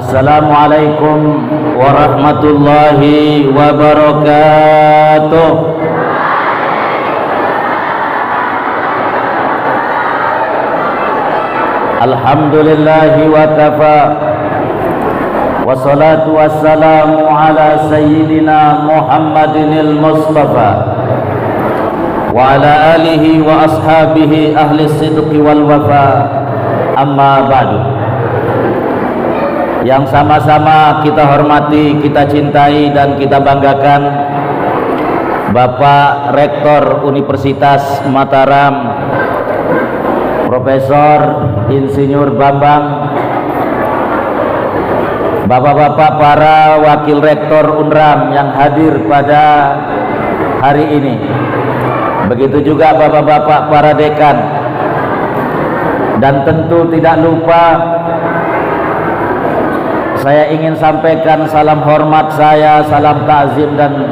Assalamualaikum warahmatullahi wabarakatuh. Alhamdulillahi wa kafa, wassalatu wassalamu ala sayyidina Muhammadinil Mustafa wa ala alihi wa ashabihi ahli sidqi wal wafa. Amma ba'du. Yang sama-sama kita hormati, kita cintai dan kita banggakan Bapak Rektor Universitas Mataram Profesor Insinyur Bambang, Bapak-bapak para Wakil Rektor UNRAM yang hadir pada hari ini. Begitu juga Bapak-bapak para Dekan. Dan tentu tidak lupa saya ingin sampaikan salam hormat saya, salam takzim dan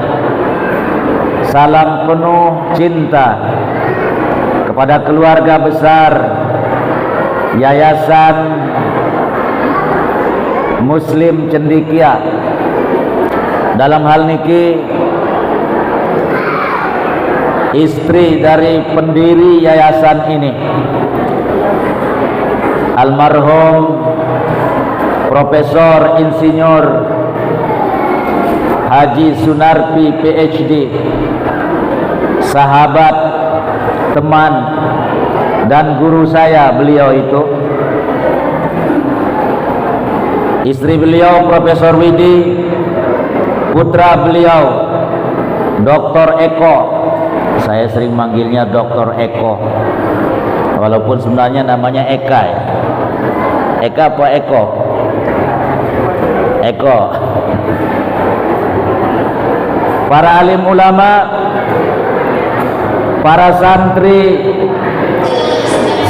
salam penuh cinta kepada keluarga besar Yayasan Muslim Cendekia. Dalam hal niki istri dari pendiri yayasan ini, almarhum Profesor Insinyur Haji Sunarpi PhD, sahabat, teman dan guru saya beliau itu. Istri beliau Profesor Widi, putra beliau Dr. Eko. Saya sering manggilnya Dr. Eko, walaupun sebenarnya namanya Eka ya. Eka apa Eko? Eko. Para alim ulama, para santri,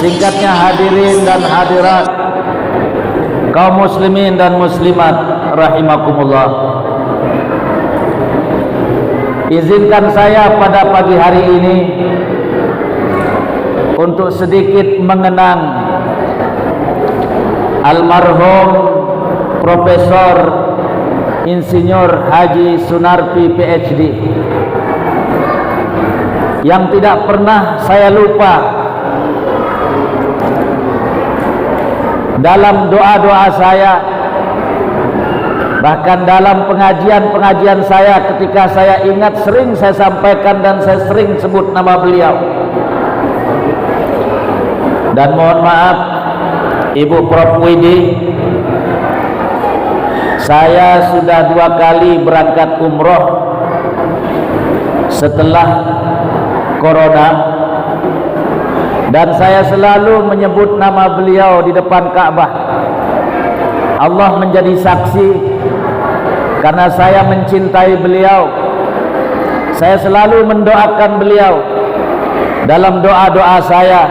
singkatnya hadirin dan hadirat, kaum muslimin dan muslimat rahimakumullah. Izinkan saya pada pagi hari ini untuk sedikit mengenang almarhum Profesor Insinyur Haji Sunarpi PhD yang tidak pernah saya lupa dalam doa-doa saya, bahkan dalam pengajian-pengajian saya. Ketika saya ingat, sering saya sampaikan dan saya sering sebut nama beliau. Dan mohon maaf Ibu Prof Widi, saya sudah 2 kali berangkat umroh setelah corona, dan saya selalu menyebut nama beliau di depan Ka'bah. Allah menjadi saksi, karena saya mencintai beliau. Saya selalu mendoakan beliau dalam doa-doa saya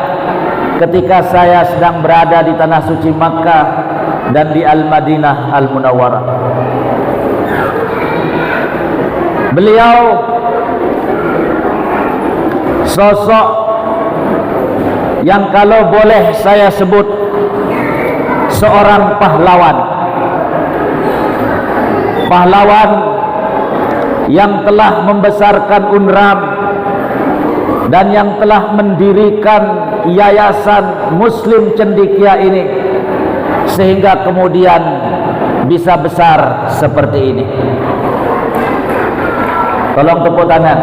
ketika saya sedang berada di tanah suci Makkah dan di Al-Madinah Al-Munawwarah. Beliau sosok yang kalau boleh saya sebut seorang pahlawan. Pahlawan yang telah membesarkan UNRAM dan yang telah mendirikan Yayasan Muslim Cendekia ini sehingga kemudian bisa besar seperti ini. Tolong tepuk tangan.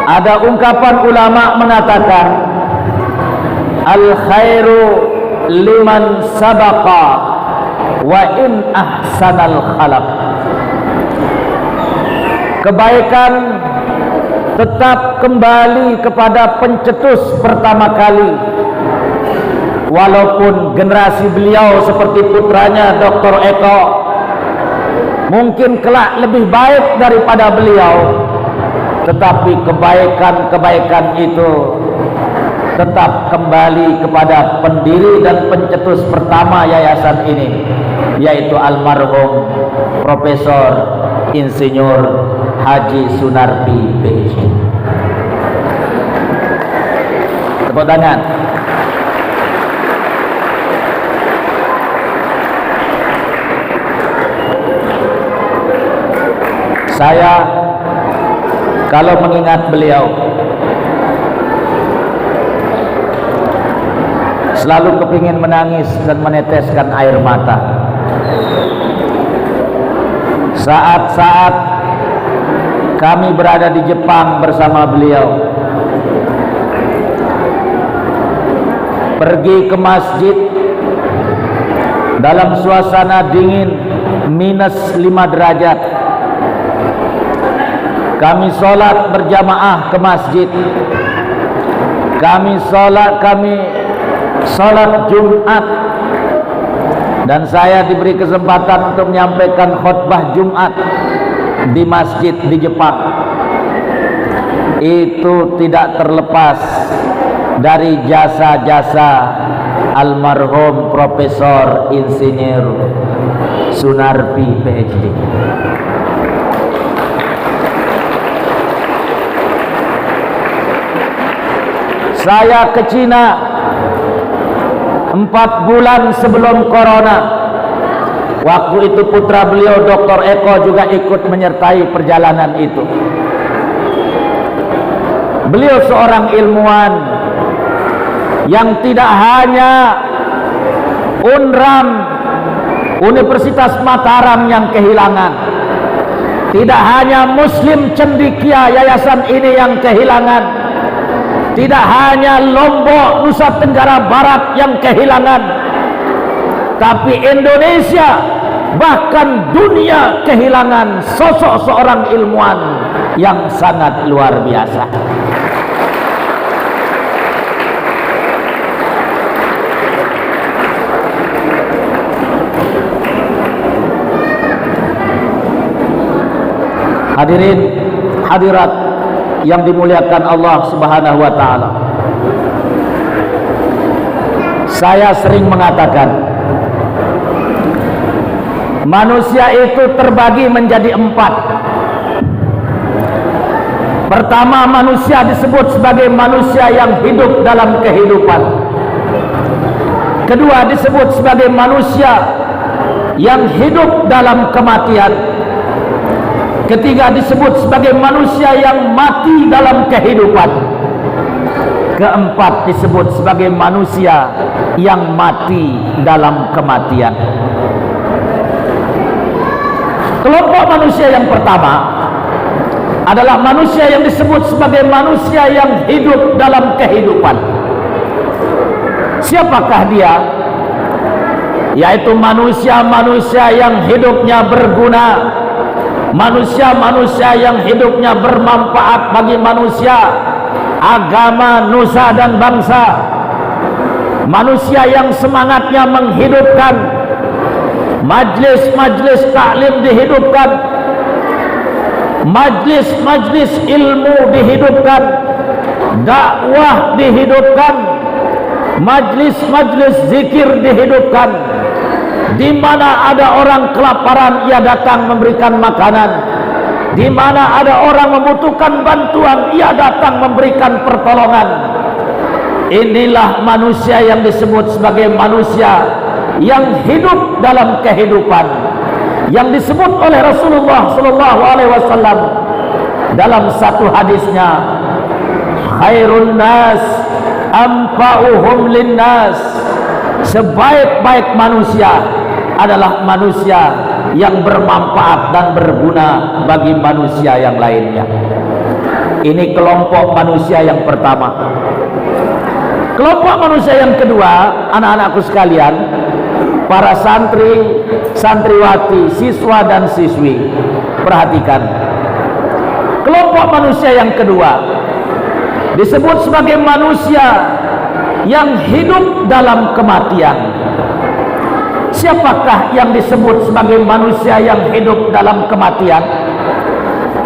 Ada ungkapan ulama mengatakan, al khairu liman sabaqa wa in ahsanal khalaq. Kebaikan tetap kembali kepada pencetus pertama kali, walaupun generasi beliau seperti putranya Dr. Eko mungkin kelak lebih baik daripada beliau, tetapi kebaikan-kebaikan itu tetap kembali kepada pendiri dan pencetus pertama yayasan ini, yaitu almarhum Profesor Insinyur Haji Sunarpi PhD. Tepuk tangan. Saya kalau mengingat beliau selalu kepingin menangis dan meneteskan air mata. Saat-saat kami berada di Jepang bersama beliau, pergi ke masjid dalam suasana dingin -5 derajat. Kami sholat berjamaah ke masjid. Kami sholat Jumat, dan saya diberi kesempatan untuk menyampaikan khutbah Jumat di masjid di Jepang. Itu tidak terlepas dari jasa-jasa almarhum Profesor Insinyur Sunarpi PhD. Saya ke Cina 4 bulan sebelum corona. Waktu itu putra beliau Dr. Eko juga ikut menyertai perjalanan itu. Beliau seorang ilmuwan yang tidak hanya UNRAM, Universitas Mataram yang kehilangan, tidak hanya Muslim Cendekia yayasan ini yang kehilangan, tidak hanya Lombok, Nusa Tenggara Barat yang kehilangan, tapi Indonesia, bahkan dunia kehilangan sosok seorang ilmuwan yang sangat luar biasa. Hadirin hadirat yang dimuliakan Allah Subhanahu wa taala. Saya sering mengatakan, manusia itu terbagi menjadi 4. Pertama, manusia disebut sebagai manusia yang hidup dalam kehidupan. Kedua, disebut sebagai manusia yang hidup dalam kematian. Ketiga, disebut sebagai manusia yang mati dalam kehidupan. Keempat, disebut sebagai manusia yang mati dalam kematian. Kelompok manusia yang pertama adalah manusia yang disebut sebagai manusia yang hidup dalam kehidupan. Siapakah dia? Yaitu manusia-manusia yang hidupnya berguna, manusia-manusia yang hidupnya bermanfaat bagi manusia, agama, nusa dan bangsa. Manusia yang semangatnya menghidupkan, majlis-majlis taklim dihidupkan, majlis-majlis ilmu dihidupkan, dakwah dihidupkan, majlis-majlis zikir dihidupkan. Di mana ada orang kelaparan, ia datang memberikan makanan. Di mana ada orang membutuhkan bantuan, ia datang memberikan pertolongan. Inilah manusia yang disebut sebagai manusia yang hidup dalam kehidupan, yang disebut oleh Rasulullah SAW dalam satu hadisnya, khairun nas anfa'uhum linnas. Sebaik-baik manusia adalah manusia yang bermanfaat dan berguna bagi manusia yang lainnya. Ini kelompok manusia yang pertama. Kelompok manusia yang kedua, anak-anakku sekalian, para santri, santriwati, siswa dan siswi, perhatikan. Kelompok manusia yang kedua disebut sebagai manusia yang hidup dalam kematian. Siapakah yang disebut sebagai manusia yang hidup dalam kematian?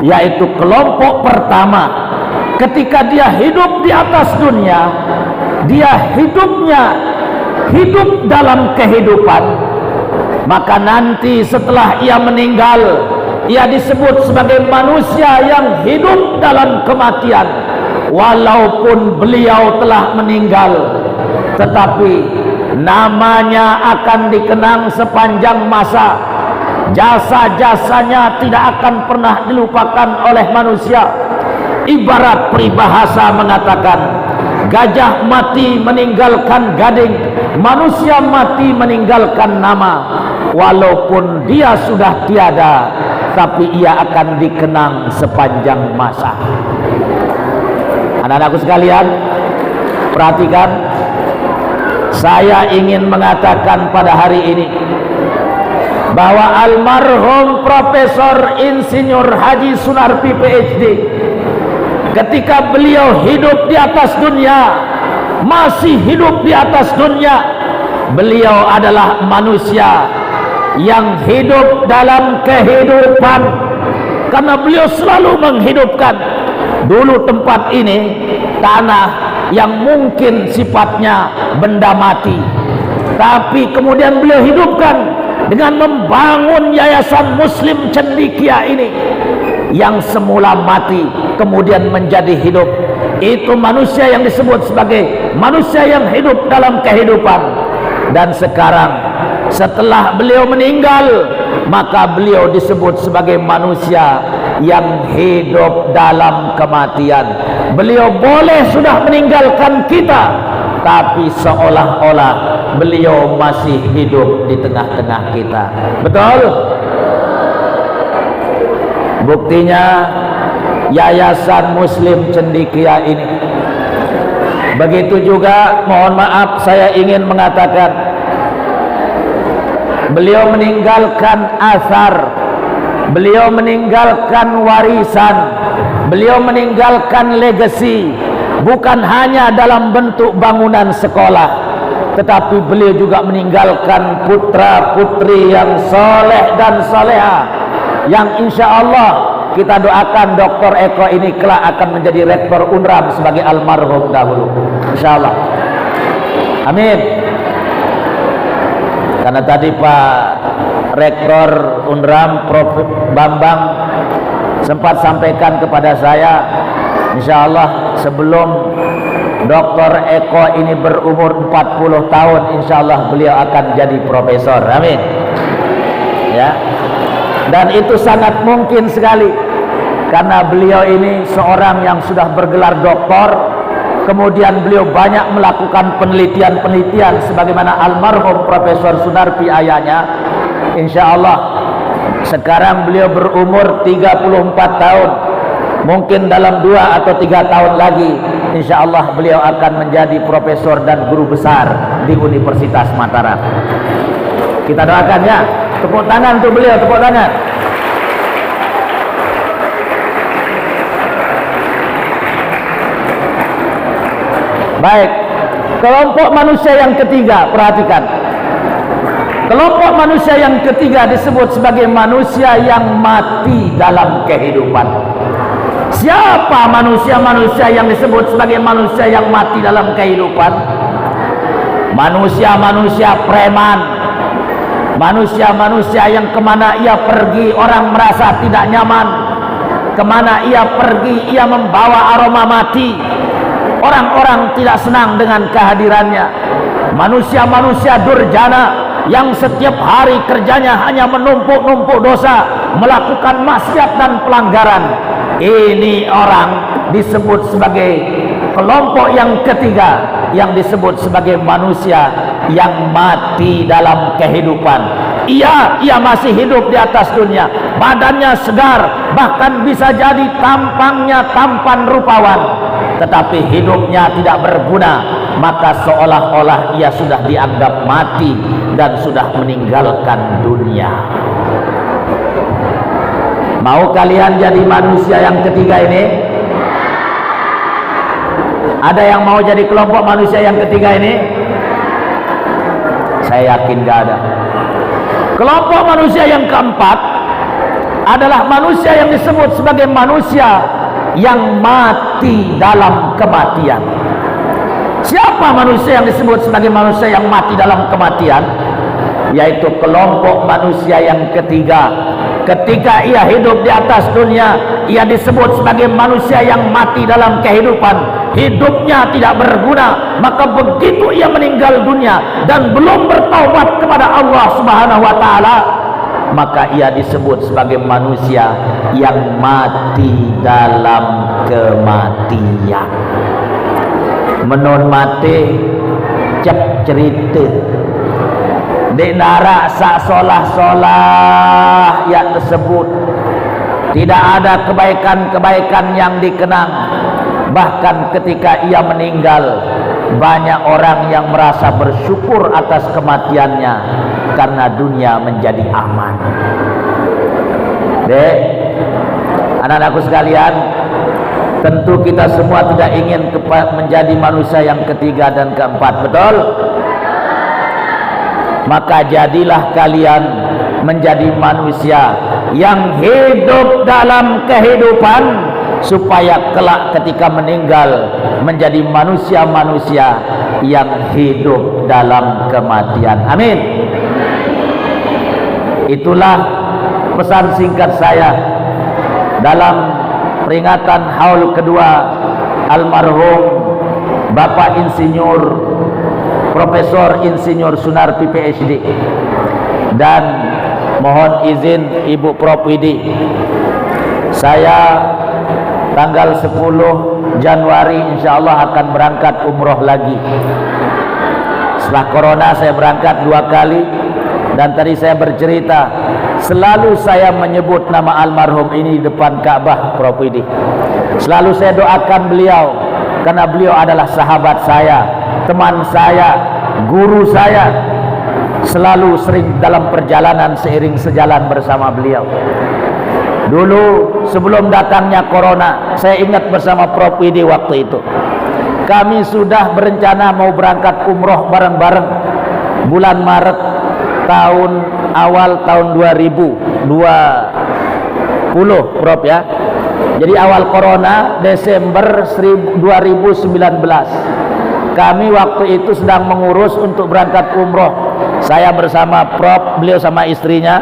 Yaitu kelompok pertama, ketika dia hidup di atas dunia, dia hidup dalam kehidupan, maka nanti setelah ia meninggal, ia disebut sebagai manusia yang hidup dalam kematian. Walaupun beliau telah meninggal, tetapi namanya akan dikenang sepanjang masa. Jasa-jasanya tidak akan pernah dilupakan oleh manusia. Ibarat peribahasa mengatakan, gajah mati meninggalkan gading, manusia mati meninggalkan nama. Walaupun dia sudah tiada, tapi ia akan dikenang sepanjang masa. Anak-anakku sekalian, perhatikan, saya ingin mengatakan pada hari ini bahwa almarhum Profesor Insinyur Haji Sunarpi PhD, ketika beliau hidup di atas dunia, masih hidup di atas dunia, beliau adalah manusia yang hidup dalam kehidupan, karena beliau selalu menghidupkan. Dulu tempat ini tanah yang mungkin sifatnya benda mati, tapi kemudian beliau hidupkan dengan membangun Yayasan Muslim Cendekia ini, yang semula mati kemudian menjadi hidup. Itu manusia yang disebut sebagai manusia yang hidup dalam kehidupan. Dan sekarang setelah beliau meninggal, maka beliau disebut sebagai manusia yang hidup dalam kematian. Beliau boleh sudah meninggalkan kita, tapi seolah-olah beliau masih hidup di tengah-tengah kita. Betul? Buktinya Yayasan Muslim Cendekia ini. Begitu juga, mohon maaf, saya ingin mengatakan, beliau meninggalkan asar, beliau meninggalkan warisan, beliau meninggalkan legacy, bukan hanya dalam bentuk bangunan sekolah, tetapi beliau juga meninggalkan putra putri yang soleh dan soleha, yang insya Allah kita doakan Dr. Eko ini kelak akan menjadi rektor UNRAM sebagai almarhum dahulu, insya Allah. Amin. Karena tadi Pak Rektor UNRAM Prof. Bambang sempat sampaikan kepada saya, insya Allah sebelum Dr. Eko ini berumur 40 tahun, insya Allah beliau akan jadi profesor. Amin. Ya. Dan itu sangat mungkin sekali, karena beliau ini seorang yang sudah bergelar doktor, kemudian beliau banyak melakukan penelitian-penelitian sebagaimana almarhum Profesor Sunarpi ayahnya. Insya Allah sekarang beliau berumur 34 tahun, mungkin dalam 2 atau 3 tahun lagi insya Allah beliau akan menjadi profesor dan guru besar di Universitas Mataram. Kita doakan ya. Tepuk tangan untuk beliau, tepuk tangan. Baik, kelompok manusia yang ketiga, perhatikan. Kelompok manusia yang ketiga disebut sebagai manusia yang mati dalam kehidupan. Siapa manusia-manusia yang disebut sebagai manusia yang mati dalam kehidupan? Manusia-manusia preman, manusia-manusia yang kemana ia pergi orang merasa tidak nyaman, kemana ia pergi ia membawa aroma mati, orang-orang tidak senang dengan kehadirannya. Manusia-manusia durjana yang setiap hari kerjanya hanya menumpuk-numpuk dosa, melakukan maksiat dan pelanggaran. Ini orang disebut sebagai kelompok yang ketiga, yang disebut sebagai manusia yang mati dalam kehidupan. Ia masih hidup di atas dunia, badannya segar, bahkan bisa jadi tampangnya tampan rupawan, tetapi hidupnya tidak berguna, maka seolah-olah ia sudah dianggap mati dan sudah meninggalkan dunia. Mau kalian jadi manusia yang ketiga ini? Ada yang mau jadi kelompok manusia yang ketiga ini? Saya yakin gak ada. Kelompok manusia yang keempat adalah manusia yang disebut sebagai manusia yang mati dalam kematian. Siapa manusia yang disebut sebagai manusia yang mati dalam kematian? Yaitu kelompok manusia yang ketiga, Ketika ia hidup di atas dunia, ia disebut sebagai manusia yang mati dalam kehidupan, hidupnya tidak berguna. Maka begitu ia meninggal dunia dan belum bertaubat kepada Allah Subhanahu wa taala, maka ia disebut sebagai manusia yang mati dalam kematian. Menon mati cep cerita di narak sak solah-solah yang tersebut tidak ada kebaikan-kebaikan yang dikenang. Bahkan ketika ia meninggal, banyak orang yang merasa bersyukur atas kematiannya karena dunia menjadi aman. Dek, anak-anakku sekalian, tentu kita semua tidak ingin menjadi manusia yang ketiga dan keempat, betul? Maka jadilah kalian menjadi manusia yang hidup dalam kehidupan, supaya kelak ketika meninggal menjadi manusia-manusia yang hidup dalam kematian. Amin. Itulah pesan singkat saya dalam peringatan haul kedua almarhum Bapak Insinyur Profesor Insinyur Sunarti PhD, dan mohon izin Ibu Prof Widi, saya tanggal 10 Januari insyaallah akan berangkat umroh lagi. Setelah corona saya berangkat 2 kali, dan tadi saya bercerita selalu saya menyebut nama almarhum ini di depan Ka'bah, Prof Widi. Selalu saya doakan beliau karena beliau adalah sahabat saya, teman saya, guru saya. Selalu sering dalam perjalanan seiring sejalan bersama beliau. Dulu sebelum datangnya corona, saya ingat bersama Prof Widi waktu itu, kami sudah berencana mau berangkat umroh bareng-bareng bulan Maret awal tahun 2020, Prof ya. Jadi awal corona Desember 2019, kami waktu itu sedang mengurus untuk berangkat umroh. Saya bersama Prof, beliau sama istrinya,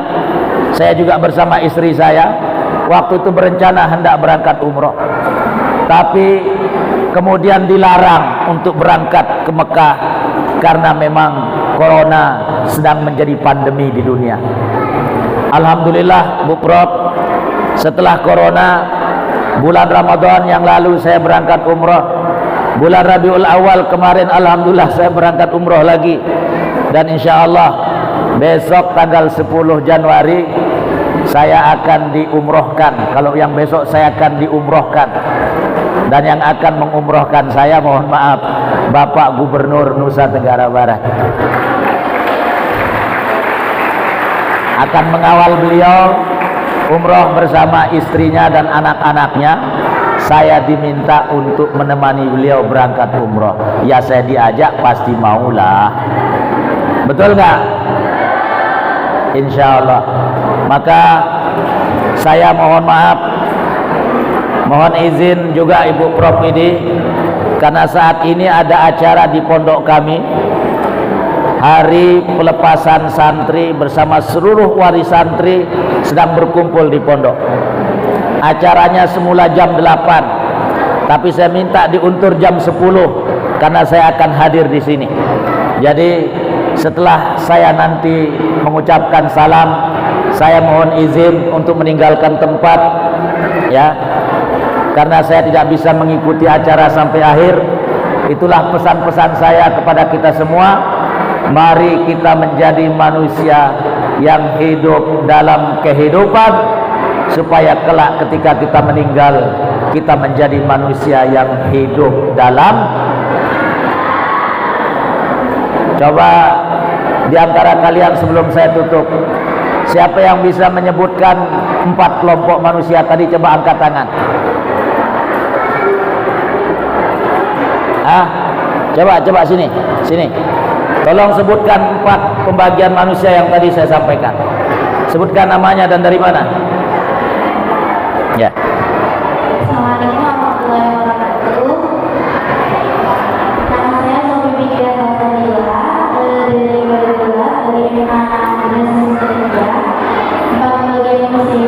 saya juga bersama istri saya. Waktu itu berencana hendak berangkat umroh, tapi kemudian dilarang untuk berangkat ke Mekah karena memang corona sedang menjadi pandemi di dunia. Alhamdulillah Bu Prof, setelah corona bulan Ramadan yang lalu saya berangkat umroh. Bulan Rabiul Awal kemarin alhamdulillah saya berangkat umroh lagi. Dan insya Allah besok tanggal 10 Januari saya akan diumrohkan. Kalau yang besok saya akan diumrohkan, dan yang akan mengumrohkan saya, mohon maaf, Bapak Gubernur Nusa Tenggara Barat. Akan mengawal beliau umroh bersama istrinya dan anak-anaknya. Saya diminta untuk menemani beliau berangkat umroh. Ya saya diajak pasti maulah. Betul nggak? Insya Allah. Maka saya mohon maaf, mohon izin juga Ibu Prof Widi, karena saat ini ada acara di pondok kami, hari pelepasan santri bersama seluruh waris santri sedang berkumpul di pondok. Acaranya semula jam 8, tapi saya minta diuntur jam 10 karena saya akan hadir di sini. Jadi setelah saya nanti mengucapkan salam, saya mohon izin untuk meninggalkan tempat ya, karena saya tidak bisa mengikuti acara sampai akhir. Itulah pesan-pesan saya kepada kita semua. Mari kita menjadi manusia yang hidup dalam kehidupan, supaya kelak ketika kita meninggal, kita menjadi manusia yang hidup dalam. Coba di antara kalian sebelum saya tutup, siapa yang bisa menyebutkan 4 kelompok manusia tadi? Coba angkat tangan. Coba sini. Tolong sebutkan 4 pembagian manusia yang tadi saya sampaikan. Sebutkan namanya dan dari mana. Ya. Assalamualaikum warahmatullahi wabarakatuh. Nama saya Sofi Bikira Salsabila dari Balikula, dari Universitas Indonesia. 4 pembagian manusia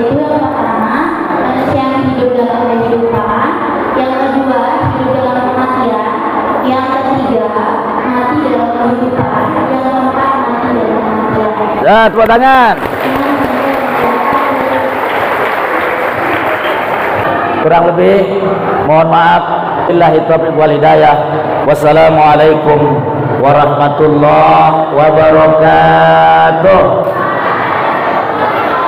Ya, tepuk tangan. Kurang lebih mohon maaf. Billahi taufiq wal hidayah. Wassalamualaikum warahmatullahi wabarakatuh.